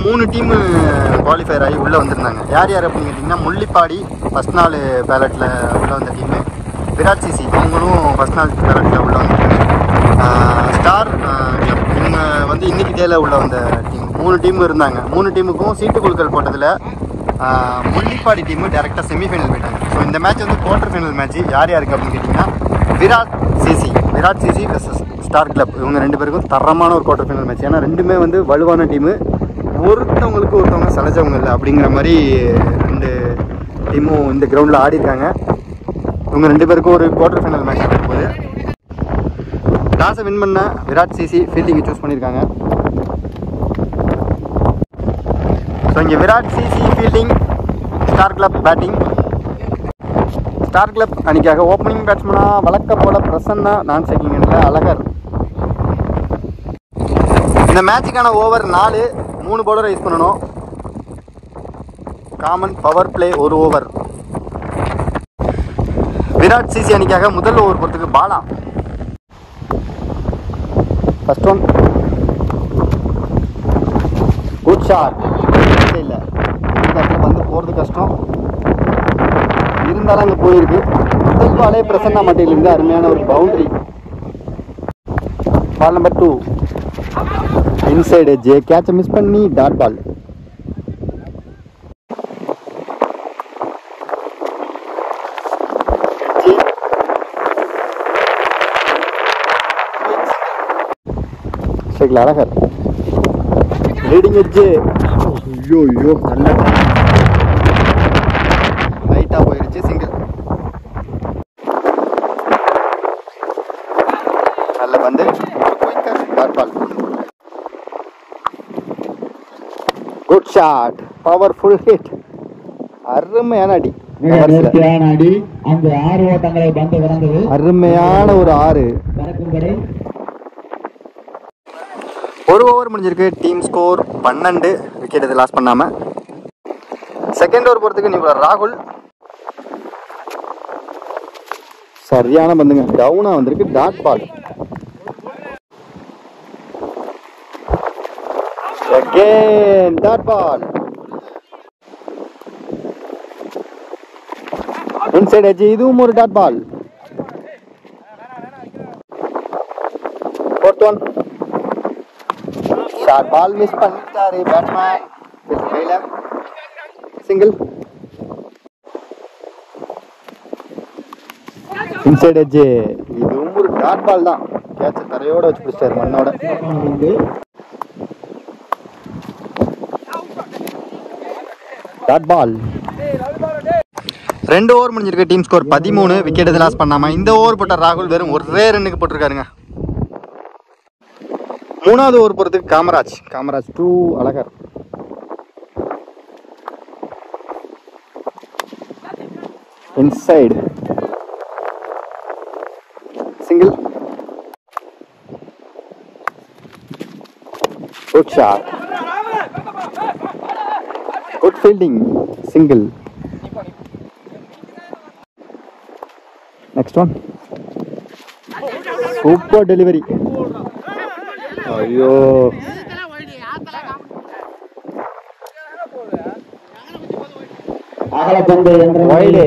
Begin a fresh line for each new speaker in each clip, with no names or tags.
3 team qualifier ஆகி உள்ளே வந்திருந்தாங்க. யார் யார் அப்படின்னு கேட்டிங்கன்னா, முள்ளிப்பாடி ஃபஸ்ட் நாள் பேலட்டில் உள்ளே வந்த டீமு, விராட் சிசி அவங்களும் ஃபஸ்ட் நாள் பேலட்டில் உள்ளே வந்த டீமு, ஸ்டார் கிளப் இவங்க வந்து இன்றைக்கி டேல உள்ளே வந்த டீம். 3 டீம் இருந்தாங்க. 3 டீமுக்கும் சீட்டு குழுக்கள் போட்டதில் முள்ளிப்பாடி டீமு டேரெக்டாக செமிஃபைனல் போயிட்டாங்க. ஸோ இந்த மேட்ச் வந்து குவார்டர் ஃபைனல் மேட்ச். யார் யாருக்கு அப்படின்னு கேட்டிங்கன்னா, Virat CC versus star club இவங்க 2 பேருக்கும் தரமான ஒரு குவார்டர் ஃபைனல் மேட்ச். ஏன்னா ரெண்டுமே வந்து வலுவான டீமு, ஒருத்தவங்க சலைச்சவங்க இல்லை அப்படிங்கிற மாதிரி 2 டீமும் இந்த கிரவுண்டில் ஆடி இருக்காங்க. இவங்க 2 பேருக்கும் ஒரு குவார்டர் ஃபைனல் மேட்ச் நடக்கும்போது டாஸை வின் பண்ண விராட் சிசி ஃபீல்டிங்கை சூஸ் பண்ணியிருக்காங்க. ஸோ இங்கே Virat CC fielding, star club batting. Star club அன்றைக்காக ஓப்பனிங் பேட்ஸ்மனாக வழக்க போல பிரசன்னா, நான் செகண்ட் அழகர். இந்த மேட்சுக்கான ஓவர் 4, 3 பவுலரை யூஸ் பண்ணணும். Common power play 1 over. Virat CC அணிக்காக முதல் ஓவர் போகிறதுக்கு Bala. First one good shot. இல்லை இந்த இடத்துல வந்து போகிறது கஷ்டம், இருந்தாலும் அங்கே போயிருக்கு. முதல் பாலே பிரசன்னா மட்டையிலிருந்து அருமையான ஒரு boundary. Ball number 2 inside edge, கேட்சை மிஸ் பண்ணி dot ball. Azhagar leading edge. ஐயோ நல்ல லைட்டா போயிருச்சு. சிங்கிள். நல்ல வந்து dot ball. Good shot, powerful hit. அருமையான அடி, அருமையான ஒரு 6. ஒரு ஓவர் முடிஞ்சிருக்கு. டீம் ஸ்கோர் 12, விக்கெட் எது லாஸ் பண்ணாம. செகண்ட் ஓவர் போறதுக்கு நியூபர் ராகுல். சரியான பந்துங்க, டவுனா வந்திருக்கு, dot ball. Again dot ball. Inside edge, இதுவும் ஒரு dot ball. Fourth one. Short ball miss பண்ணிட்டாரு பேட்ஸ்மேன். Single. Inside edge, இதுவும் ஒரு டாட் பால் தான். கேட்ச தரையோட வச்சு பிடிச்சாரு மண்ணோட. Dot ball. 2 ஓவர் முடிஞ்சிருக்கு. டீம் ஸ்கோர் 13, விக்கெட் எது லாஸ் பண்ணாம. இந்த ஓவர் போட்ட ராகுல் வெறும் ஒரே ரன்னுக்கு போட்டிருக்காருங்க. 3வது ஓவர் போறதுக்கு Kamaraj 2 Azhagar. Inside single. Good shot, good fielding, single. Next one super delivery. ஐயோ wide.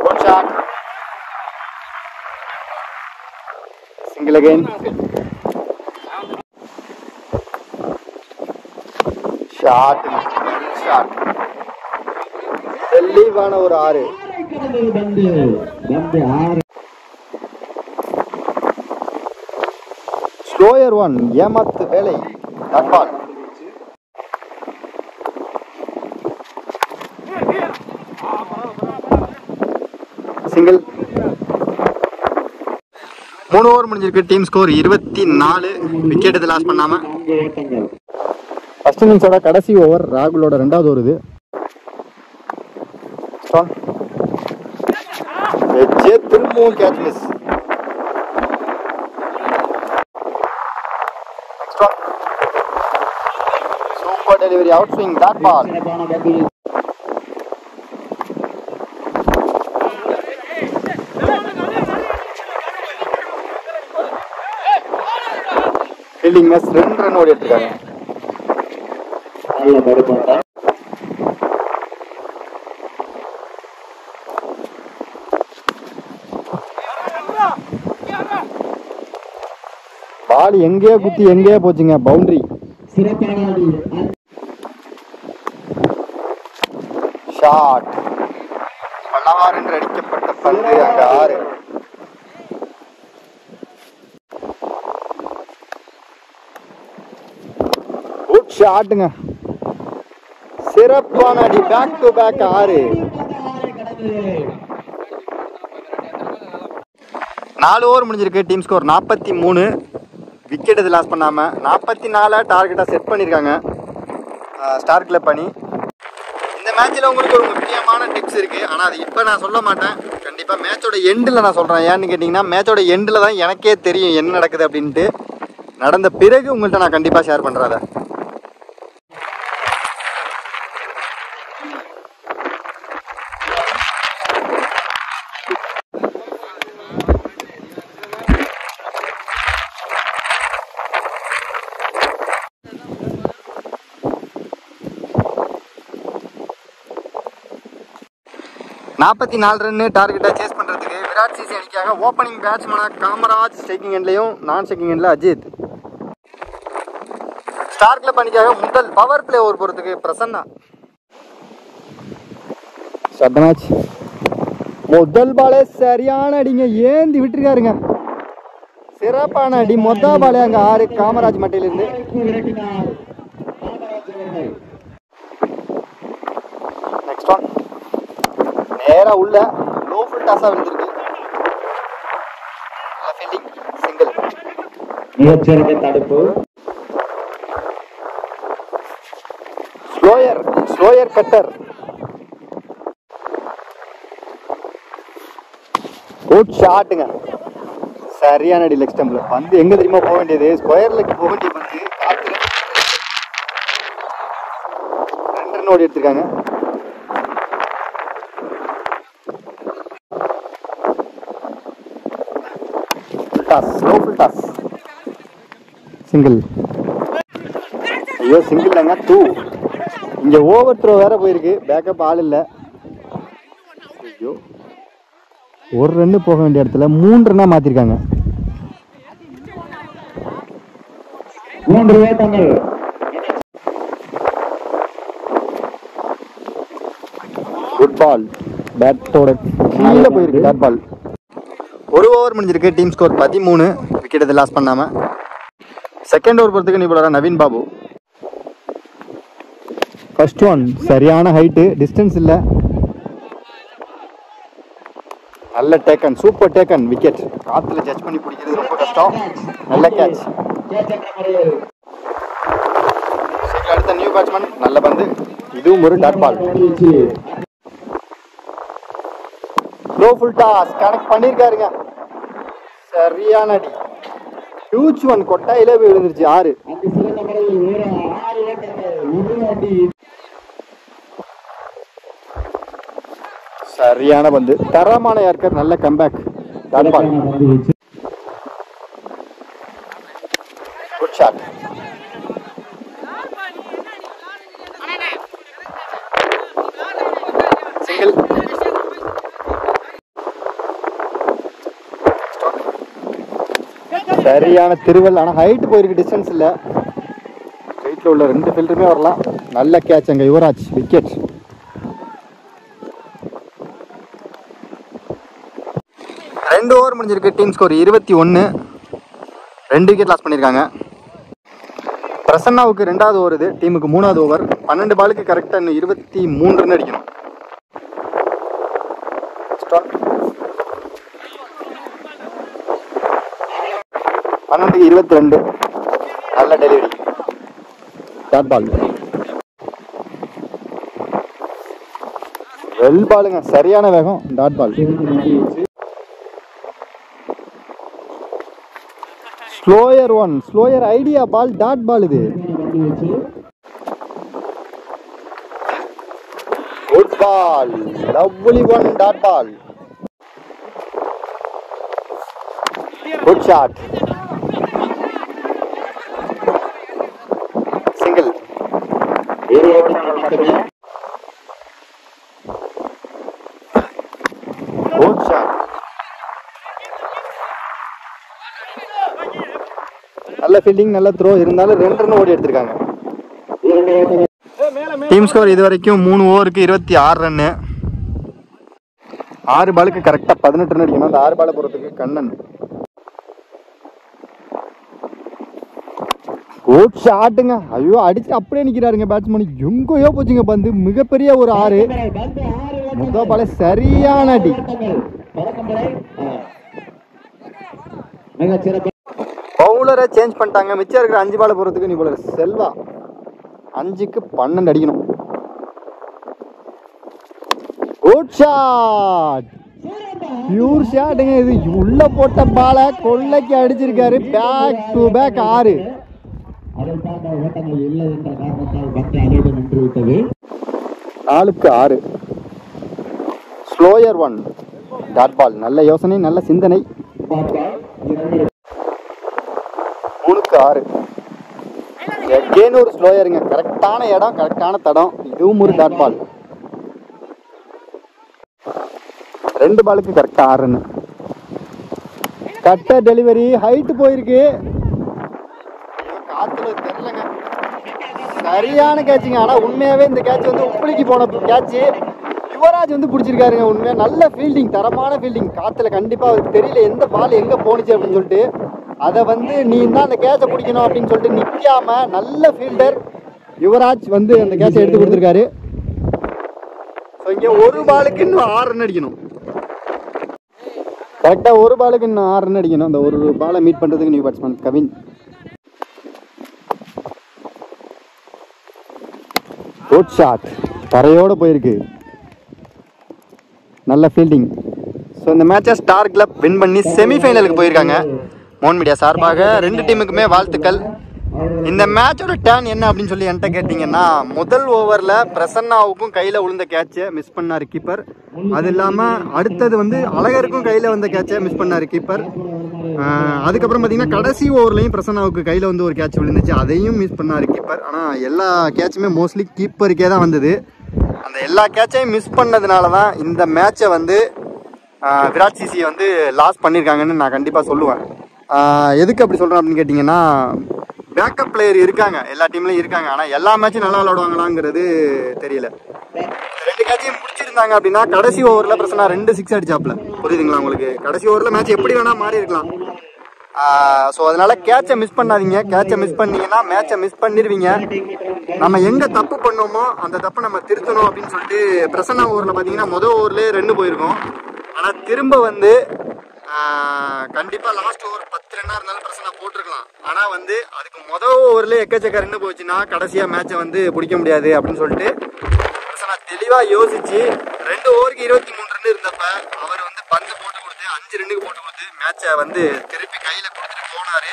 Good shot, single again. Shot தெளிவான ஒரு 6. ஸ்லோயர் ஒன், ஏமாத்து வேலை, டாட் பால். சிங்கிள். 3 ஓவர் முடிஞ்சிருக்கு. டீம் ஸ்கோர் 24, விக்கெட் இது லாஸ் பண்ணாம. ஃபர்ஸ்ட் இன்னிங்ஸோட கடைசி ஓவர் ராகுலோட 2வது ஓவர் இது. திரும்பவும் catch miss. Super delivery, out swing, dot ball. Fielding match 2 run ஓடி எடுத்துருக்காங்க. பால் எங்கேயோ குத்தி எங்கேயோ போச்சுங்க. பவுண்டரி. ஷாட். பல்லார் என்று அடிக்கப்பட்ட பந்து அங்க 6. குட் ஷாட்டுங்க. சிறப்பான அடி. Back to back 6. 4 ஓவர் முடிஞ்சிருக்கு. Team score 43. விக்கெட் இது லாஸ் பண்ணாமல் 44 டார்கெட்டாக செட் பண்ணியிருக்காங்க ஸ்டார் கிளப் பண்ணி. இந்த மேட்ச்சில் உங்களுக்கு ஒரு முக்கியமான டிப்ஸ் இருக்குது, ஆனால் அது இப்போ நான் சொல்ல மாட்டேன். கண்டிப்பாக மேட்சோட எண்டில் நான் சொல்கிறேன். ஏன்னு கேட்டிங்கன்னா மேட்சோட எண்டில் தான் எனக்கே தெரியும் என்ன நடக்குது அப்படின்ட்டு. நடந்த பிறகு உங்கள்கிட்ட நான் கண்டிப்பாக ஷேர் பண்ணுறேன் அதை. நாற்பத்தி 4 ரன்னு டார்கெட்டாக சேஸ் பண்ணுறதுக்கு விராட் சிசி அணிக்காக ஓப்பனிங் பேட்ஸ்மேனாக காமராஜ், ஸ்ட்ரைக்கிங் எண்ட்லையும் நான் ஸ்ட்ரைக்கிங் எண்டில் அஜித். ஸ்டார் கிளப் அணிக்காக முதல் பவர் பிளே ஓவர் போகிறதுக்கு பிரசன்னா. சட்டமேட்ச் முதல் பாலே சரியான அடிங்க, ஏந்தி விட்டுருக்காருங்க. சிறப்பான அடி. மொத்த பாலே அங்கே 6 காமராஜ் மட்டையிலிருந்து. நெக்ஸ்ட் ஒன் நேரா உள்ள லோ ஃபுல் டாஸா விழுந்திருக்கு. Fielding single. மிகச்சிறந்த தடுப்பு. Slower cutter. குட் ஷாட்டுங்க. சரியான அடி லெக் ஸ்டம்ப்ல. பந்து எங்க தெரியுமா போக வேண்டியது? ஸ்கொயர்ல போக வேண்டிய பந்து காத்துல 2 ரன் ஓடி எடுத்திருக்காங்க. Slow full toss. சிங்கிள். ஐயோ சிங்கிள் தாங்க. 2. இங்க ஓவர் த்ரோ வேற போயிருக்கு. பேக்கப் ஆள் இல்லை. ஐயோ 1 ரன்னு போக வேண்டிய இடத்துல 3 ரன்னா மாத்திருக்காங்க. 3 குட் பால். பேட்டோட கீழே போயிருக்கு பேட் பால். 1 ஓவர் முடிஞ்சிருக்கு. Team score 13. விக்கெட் இது லாஸ் பண்ணாமல். செகண்ட் ஓவர் போகிறதுக்கு நீ போல நவீன் பாபு. ஃபர்ஸ்ட் ஒன் சரியான ஹைட்டு, டிஸ்டன்ஸ் இல்லை. நல்ல டேக்கன், சூப்பர் டேக்கன். விக்கெட் காத்துல ஜட்ஜ் பண்ணி பிடிக்கிறது ரொம்ப கஷ்டம். நல்ல கேட்ச். அடுத்த நியூ பேட்ஸ்மேன். நல்ல பந்து. இதுவும் ஒரு dot ball. Low full toss connect பண்ணியிருக்காருங்க. சரியான அடி. Huge one. கொட்டாயிலே போய் விழுந்துருச்சு. 6. சரியான பந்து. தரமான யார்கர். நல்ல கம்பேக். Good shot. சிங்கிள். சரியான திருவல். ஆனால் ஹைட் போயிருக்கு, டிஸ்டன்ஸ் இல்லை. ஹைட்டில் உள்ள 2 ஃபீல்டருமே வரலாம். நல்ல கேட்ச் அங்கே யுவராஜ். விக்கெட். ரெண்டு ஓவர் முடிஞ்சிருக்கு. Team score 21. 2 விக்கெட் லாஸ் பண்ணியிருக்காங்க. பிரசன்னாவுக்கு 2வது ஓவர் இது. டீமுக்கு 3வது ஓவர். 12 பாலுக்கு கரெக்டாக இன்னும் 23 ரன் அடிக்கணும். 12க்கு 22. நல்ல டெலிவரி. Dot ball. வெல் பாலுங்க. சரியான வேகம். Dot ball. Slower one. Slower idea ball. Dot ball இது. Good ball. Lovely one. Dot ball. Good shot. நல்ல ஃபீல்டிங், நல்ல த்ரோ இருந்தாலும் 2 ரன் ஓடி எடுத்திருக்காங்க. டீம் ஸ்கோர் இது வரைக்கும் 3 ஓவருக்கு 26 ரன்னு. 6 பாலுக்கு கரெக்டாக 18 ரன் அடிக்கணும். அந்த 6 பாலை போகிறதுக்கு கண்ணன் குட் ஷாட்டுங்க. ஐயோ, அடிச்சு அப்படியே நிற்கிறாருங்க பேட்ஸ்மேன். எங்கேயோ போச்சுங்க பந்து. மிகப்பெரிய ஒரு 6. முதல் பால சரியான அடி. பவுலரை சேஞ்ச் பண்ணிட்டாங்க. மிச்சம் இருக்கிற 5 பாலை போகிறதுக்கு நீ பவுலர் செல்வா 5க்கு 12 அடிக்கணும். குட் ஷாட், பியூர் ஷாட்டுங்க. இது உள்ள போட்ட பாலை கொள்ளைக்கு அடிச்சிருக்காரு. Back to back 6. 4க்கு 6. Slower 1 dot ball. நல்ல யோசனை, நல்ல சிந்தனை. 3க்கு 6. எகெயின் ஒரு ஸ்லோயருங்க. கரெக்டான இடம், கரெக்டான தடம். இதுவும் ஒரு டாட் பால். 2 பாலுக்கு கரெக்டாக 6 ரன். கட்ட டெலிவரி ஹைட்டு போயிருக்கு. காத்துல தெரியலங்க. சரியான கேட்சுங்க. ஆனால் உண்மையாகவே இந்த கேட்ச் வந்து உப்புளிக்கு போன கேட்சு. யுவராஜ் வந்து பிடிச்சிருக்காருங்க. உண்மையாக நல்ல ஃபீல்டிங், தரமான ஃபீல்டிங். காற்றுல கண்டிப்பாக அவருக்கு தெரியல எந்த பால் எங்கே போணுச்சு அப்படின்னு சொல்லிட்டு. அதை வந்து நீ தான் அந்த கேட்சை பிடிக்கணும் அப்படின்னு சொல்லிட்டு நிற்காம நல்ல ஃபீல்டர் யுவராஜ் வந்து அந்த கேட்சை எடுத்து கொடுத்துருக்காரு. ஸோ இங்கே 1 பாலுக்கு இன்னும் 6 ரன் அடிக்கணும். கரெக்டாக 1 பாலுக்கு இன்னும் 6 ரன் அடிக்கணும். அந்த 1 பாலை மீட் பண்ணுறதுக்கு new batsman Kavin. Good shot, தரையோடு போயிருக்கு. நல்ல ஃபீல்டிங். ஸோ இந்த மேட்சை ஸ்டார் கிளப் வின் பண்ணி செமிஃபைனலுக்கு போயிருக்காங்க. மோன் மீடியா சார்பாக 2 டீமுக்குமே வாழ்த்துக்கள். இந்த மேட்சோட டேர்ன் என்ன அப்படின்னு சொல்லி என்கிட்ட கேட்டிங்கன்னா, முதல் ஓவரில் பிரசன்னாவுக்கும் கையில் விழுந்த கேட்சை மிஸ் பண்ணார் கீப்பர். அது இல்லாமல் அடுத்தது வந்து அழகருக்கும் கையில் வந்த கேட்சை மிஸ் பண்ணார் கீப்பர். அதுக்கப்புறம் பார்த்தீங்கன்னா கடைசி ஓவர்லையும் பிரசன்னாவுக்கு கையில் வந்து ஒரு கேட்ச் விழுந்துச்சு, அதையும் மிஸ் பண்ணார் கீப்பர். ஆனால் எல்லா கேட்சுமே மோஸ்ட்லி கீப்பருக்கே தான் வந்தது. அந்த எல்லா கேட்சையும் மிஸ் பண்ணதுனால தான் இந்த மேட்சை வந்து விராட் சிசியை வந்து லாஸ் பண்ணியிருக்காங்கன்னு நான் கண்டிப்பாக சொல்லுவேன். எதுக்கு அப்படி சொல்கிறேன் அப்படின்னு கேட்டிங்கன்னா, பேக்கப் பிளேயர் இருக்காங்க, எல்லா டீம்லையும் இருக்காங்க. ஆனால் எல்லா மேட்சும் நல்லா விளையாடுவாங்களாங்கிறது தெரியல. 2 கேட்சையும் முடிச்சிருந்தாங்க அப்படின்னா கடைசி ஓவரில் பிரச்சனை 2 6 அடிச்சாப்ல. புரியுதுங்களா உங்களுக்கு? கடைசி ஓவரில் மேட்ச் எப்படி வேணால் மாறி இருக்கலாம். ஸோ அதனால கேட்சை மிஸ் பண்ணாதீங்க. கேட்சை மிஸ் பண்ணீங்கன்னா மேட்சை மிஸ் பண்ணிடுவீங்க. நம்ம எங்கே தப்பு பண்ணோமோ அந்த தப்பை நம்ம திருத்தணும் அப்படின்னு சொல்லிட்டு பிரசன்னா ஓவரில் பார்த்தீங்கன்னா முதல் ஓவர்லேயே 2 போயிருக்கோம். ஆனால் திரும்ப வந்து கண்டிப்பாக லாஸ்ட் ஓவர் 10 ரன்னாக இருந்தாலும் பிரச்சனை போட்டிருக்கலாம். ஆனால் வந்து அதுக்கு முதல் ஓவர்லேயே எக்கச்சக்க 2 போச்சுன்னா கடைசியாக மேட்சை வந்து பிடிக்க முடியாது அப்படின்னு சொல்லிட்டு பிரச்சனை தெளிவாக யோசிச்சு 2 ஓவருக்கு 23 ரன் இருந்தப்ப அவர் வந்து பந்து போட்டு கொடுத்து 5 ரன்னுக்கு போட்டு கொடுத்து மேட்சை வந்து திருப்பி கையில் கொடுத்துட்டு போனார்.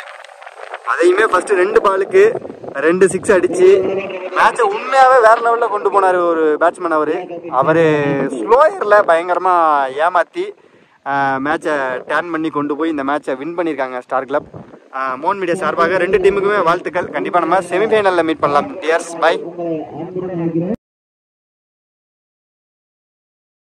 அதையுமே ஃபஸ்ட்டு 2 பாலுக்கு 2 6 அடித்து மேட்சை உண்மையாகவே வேறு லெவலில் கொண்டு போனார் ஒரு பேட்ஸ்மேன். அவர் ஸ்லோயரில் பயங்கரமாக ஏமாற்றி மேட்சை டேர்ன் பண்ணி கொண்டு போய் இந்த மேட்சை வின் பண்ணியிருக்காங்க ஸ்டார் கிளப். மோன் மீடியா சார்பாக 2 டீமுக்குமே வாழ்த்துக்கள். கண்டிப்பாக நம்ம செமிஃபைனலில் மீட் பண்ணலாம். Dears, by.